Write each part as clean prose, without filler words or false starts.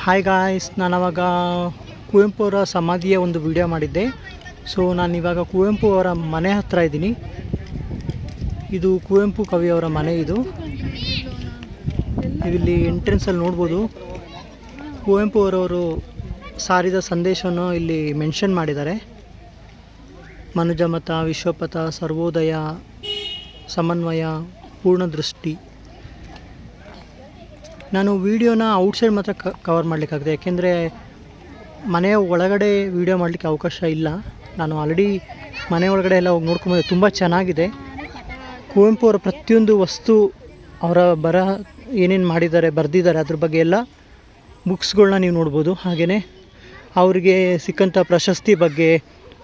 Hi guys, ನಾನವಾಗ Kuvempu ಅವರ ಸಮಾಧಿಯ ಒಂದು ವಿಡಿಯೋ ಮಾಡಿದ್ದೆ. ಸೊ ನಾನಿವಾಗ ಕುವೆಂಪು ಅವರ ಮನೆ ಹತ್ತಿರ ಇದ್ದೀನಿ. ಇದು ಕುವೆಂಪು ಕವಿಯವರ ಮನೆ. ಇಲ್ಲಿ ಎಂಟ್ರೆನ್ಸಲ್ಲಿ ನೋಡ್ಬೋದು ಕುವೆಂಪು ಅವರವರು ಸಾರಿದ ಸಂದೇಶವನ್ನು ಇಲ್ಲಿ ಮೆನ್ಷನ್ ಮಾಡಿದ್ದಾರೆ. ಮನುಜಮತ, ವಿಶ್ವಪಥ, ಸರ್ವೋದಯ, ಸಮನ್ವಯ, ಪೂರ್ಣದೃಷ್ಟಿ. ನಾನು ವೀಡಿಯೋನ ಔಟ್ಸೈಡ್ ಮಾತ್ರ ಕವರ್ ಮಾಡಲಿಕ್ಕಾಗಿದೆ, ಯಾಕೆಂದರೆ ಮನೆಯ ಒಳಗಡೆ ವೀಡಿಯೋ ಮಾಡಲಿಕ್ಕೆ ಅವಕಾಶ ಇಲ್ಲ. ನಾನು ಆಲ್ರೆಡಿ ಮನೆ ಒಳಗಡೆ ಎಲ್ಲ ಹೋಗಿ ನೋಡ್ಕೊಂಬಂದೆ. ತುಂಬ ಚೆನ್ನಾಗಿದೆ. ಕುವೆಂಪು ಅವರ ಪ್ರತಿಯೊಂದು ವಸ್ತು, ಅವರ ಬರಹ ಏನೇನು ಮಾಡಿದ್ದಾರೆ, ಬರೆದಿದ್ದಾರೆ, ಅದ್ರ ಬಗ್ಗೆ ಎಲ್ಲ ಬುಕ್ಸ್ಗಳನ್ನ ನೀವು ನೋಡ್ಬೋದು. ಹಾಗೆಯೇ ಅವರಿಗೆ ಸಿಕ್ಕಂಥ ಪ್ರಶಸ್ತಿ ಬಗ್ಗೆ,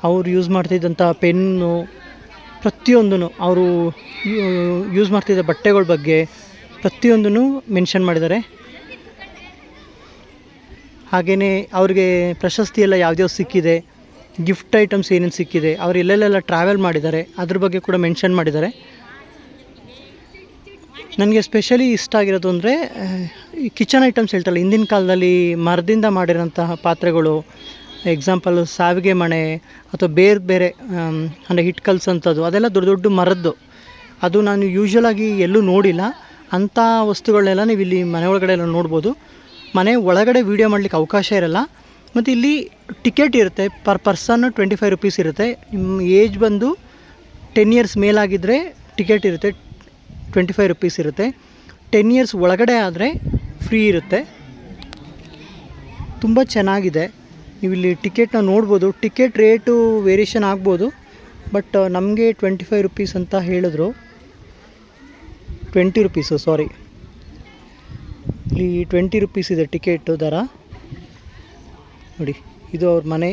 ಅವರು ಯೂಸ್ ಮಾಡ್ತಿದ್ದಂಥ ಪೆನ್ನು, ಪ್ರತಿಯೊಂದೂ ಅವರು ಯೂಸ್ ಮಾಡ್ತಿದ್ದ ಬಟ್ಟೆಗಳ ಬಗ್ಗೆ ಪ್ರತಿಯೊಂದನ್ನು ಮೆನ್ಷನ್ ಮಾಡಿದ್ದಾರೆ. ಹಾಗೆಯೇ ಅವ್ರಿಗೆ ಪ್ರಶಸ್ತಿ ಎಲ್ಲ ಯಾವ್ಯಾವ ಸಿಕ್ಕಿದೆ, ಗಿಫ್ಟ್ ಐಟಮ್ಸ್ ಏನೇನು ಸಿಕ್ಕಿದೆ, ಅವ್ರು ಎಲ್ಲೆಲ್ಲೆಲ್ಲ ಟ್ರಾವೆಲ್ ಮಾಡಿದ್ದಾರೆ ಅದ್ರ ಬಗ್ಗೆ ಕೂಡ ಮೆನ್ಷನ್ ಮಾಡಿದ್ದಾರೆ. ನನಗೆ ಸ್ಪೆಷಲಿ ಇಷ್ಟ ಆಗಿರೋದು ಅಂದರೆ ಈ ಕಿಚನ್ ಐಟಮ್ಸ್ ಹೇಳ್ತಾರಲ್ಲ, ಹಿಂದಿನ ಕಾಲದಲ್ಲಿ ಮರದಿಂದ ಮಾಡಿರೋಂತಹ ಪಾತ್ರೆಗಳು, ಎಕ್ಸಾಂಪಲ್ ಸಾವಿಗೆ ಮಣೆ ಅಥವಾ ಬೇರೆ ಬೇರೆ ಅಂದರೆ ಹಿಟ್ಟು ಕಲ್ಸೋಂಥದ್ದು, ಅದೆಲ್ಲ ದೊಡ್ಡ ದೊಡ್ಡ ಮರದ್ದು. ಅದು ನಾನು ಯೂಶ್ವಲಾಗಿ ಎಲ್ಲೂ ನೋಡಿಲ್ಲ. ಅಂಥ ವಸ್ತುಗಳನ್ನೆಲ್ಲ ನೀವು ಇಲ್ಲಿ ಮನೆ ಒಳಗಡೆ ಎಲ್ಲ ನೋಡ್ಬೋದು. ಮನೆ ಒಳಗಡೆ ವೀಡಿಯೋ ಮಾಡಲಿಕ್ಕೆ ಅವಕಾಶ ಇರಲ್ಲ. ಮತ್ತು ಇಲ್ಲಿ ಟಿಕೆಟ್ ಇರುತ್ತೆ, ಪರ್ ಪರ್ಸನ್ 25 ರುಪೀಸ್ ಇರುತ್ತೆ. ನಿಮ್ಮ ಏಜ್ ಬಂದು 10 ಇಯರ್ಸ್ ಮೇಲಾಗಿದ್ದರೆ ಟಿಕೆಟ್ ಇರುತ್ತೆ, 25 ರುಪೀಸ್ ಇರುತ್ತೆ. 10 ಇಯರ್ಸ್ ಒಳಗಡೆ ಆದರೆ ಫ್ರೀ ಇರುತ್ತೆ. ತುಂಬ ಚೆನ್ನಾಗಿದೆ. ನೀವು ಇಲ್ಲಿ ಟಿಕೆಟ್ನ ನೋಡ್ಬೋದು. ಟಿಕೆಟ್ ರೇಟು ವೇರಿಯೇಷನ್ ಆಗ್ಬೋದು, ಬಟ್ ನಮಗೆ 25 ರುಪೀಸ್ ಅಂತ ಹೇಳಿದ್ರು. 20 ರುಪೀಸು, ಸಾರಿ, ಇಲ್ಲಿ 20 ರುಪೀಸ್ ಇದೆ ಟಿಕೆಟು ದರ. ನೋಡಿ, ಇದು ಅವ್ರ ಮನೆ,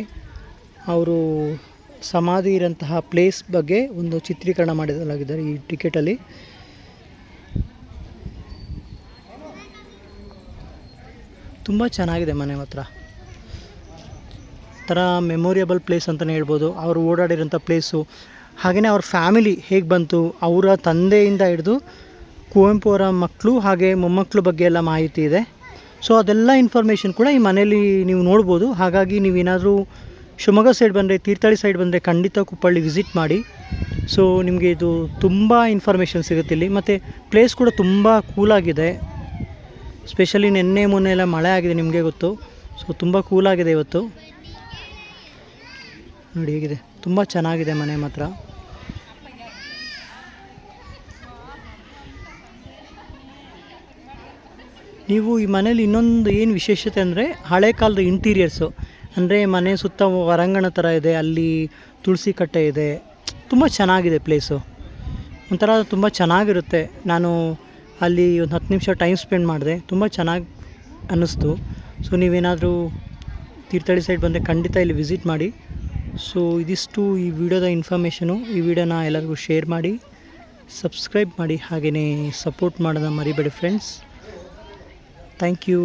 ಅವರು ಸಮಾಧಿ ಇರೋಂತಹ ಪ್ಲೇಸ್ ಬಗ್ಗೆ ಒಂದು ಚಿತ್ರೀಕರಣ ಮಾಡಲಾಗಿದ್ದಾರೆ ಈ ಟಿಕೆಟಲ್ಲಿ. ತುಂಬ ಚೆನ್ನಾಗಿದೆ ಮನೆ ಮಾತ್ರ. ಥರ ಮೆಮೊರಿಯಬಲ್ ಪ್ಲೇಸ್ ಅಂತಲೇ ಹೇಳ್ಬೋದು. ಅವರು ಓಡಾಡಿರೋಂಥ ಪ್ಲೇಸು. ಹಾಗೆಯೇ ಅವ್ರ ಫ್ಯಾಮಿಲಿ ಹೇಗೆ ಬಂತು, ಅವರ ತಂದೆಯಿಂದ ಹಿಡಿದು ಕುವೆಂಪು ಅವರ ಮಕ್ಕಳು ಹಾಗೆ ಮೊಮ್ಮಕ್ಕಳು ಬಗ್ಗೆ ಎಲ್ಲ ಮಾಹಿತಿ ಇದೆ. ಸೊ ಅದೆಲ್ಲ ಇನ್ಫಾರ್ಮೇಷನ್ ಕೂಡ ಈ ಮನೇಲಿ ನೀವು ನೋಡ್ಬೋದು. ಹಾಗಾಗಿ ನೀವೇನಾದರೂ ಶಿವಮೊಗ್ಗ ಸೈಡ್ ಬಂದರೆ, ತೀರ್ಥಹಳ್ಳಿ ಸೈಡ್ ಬಂದರೆ ಖಂಡಿತ ಕುಪ್ಪಳ್ಳಿ ವಿಸಿಟ್ ಮಾಡಿ. ಸೊ ನಿಮಗೆ ಇದು ತುಂಬ ಇನ್ಫಾರ್ಮೇಷನ್ ಸಿಗುತ್ತೆ ಇಲ್ಲಿ. ಮತ್ತು ಪ್ಲೇಸ್ ಕೂಡ ತುಂಬ ಕೂಲಾಗಿದೆ. ಸ್ಪೆಷಲಿ ನೆನ್ನೆ ಮೊನ್ನೆ ಎಲ್ಲ ಮಳೆ ಆಗಿದೆ, ನಿಮಗೆ ಗೊತ್ತು. ಸೊ ತುಂಬ ಕೂಲಾಗಿದೆ ಇವತ್ತು. ನೋಡಿ ಹೇಗಿದೆ, ತುಂಬ ಚೆನ್ನಾಗಿದೆ ಮನೆ ಮಾತ್ರ. ನೀವು ಈ ಮನೇಲಿ ಇನ್ನೊಂದು ಏನು ವಿಶೇಷತೆ ಅಂದರೆ, ಹಳೆ ಕಾಲದ ಇಂಟೀರಿಯರ್ಸು. ಅಂದರೆ ಮನೆ ಸುತ್ತ ಹೊರಾಂಗಣ ಥರ ಇದೆ, ಅಲ್ಲಿ ತುಳಸಿ ಕಟ್ಟೆ ಇದೆ. ತುಂಬ ಚೆನ್ನಾಗಿದೆ ಪ್ಲೇಸು, ಒಂಥರ ತುಂಬ ಚೆನ್ನಾಗಿರುತ್ತೆ. ನಾನು ಅಲ್ಲಿ ಒಂದು 10 ನಿಮಿಷ ಟೈಮ್ ಸ್ಪೆಂಡ್ ಮಾಡಿದೆ, ತುಂಬ ಚೆನ್ನಾಗಿ ಅನ್ನಿಸ್ತು. ಸೊ ನೀವೇನಾದರೂ ತೀರ್ಥಹಳ್ಳಿ ಸೈಡ್ ಬಂದರೆ ಖಂಡಿತ ಇಲ್ಲಿ ವಿಸಿಟ್ ಮಾಡಿ. ಸೊ ಇದಿಷ್ಟು ಈ ವಿಡಿಯೋದ ಇನ್ಫಾರ್ಮೇಷನು. ಈ ವಿಡಿಯೋನ ಎಲ್ಲರಿಗೂ ಶೇರ್ ಮಾಡಿ, ಸಬ್ಸ್ಕ್ರೈಬ್ ಮಾಡಿ, ಹಾಗೆಯೇ ಸಪೋರ್ಟ್ ಮಾಡೋದನ್ನ ಮರಿಬೇಡಿ ಫ್ರೆಂಡ್ಸ್. Thank you.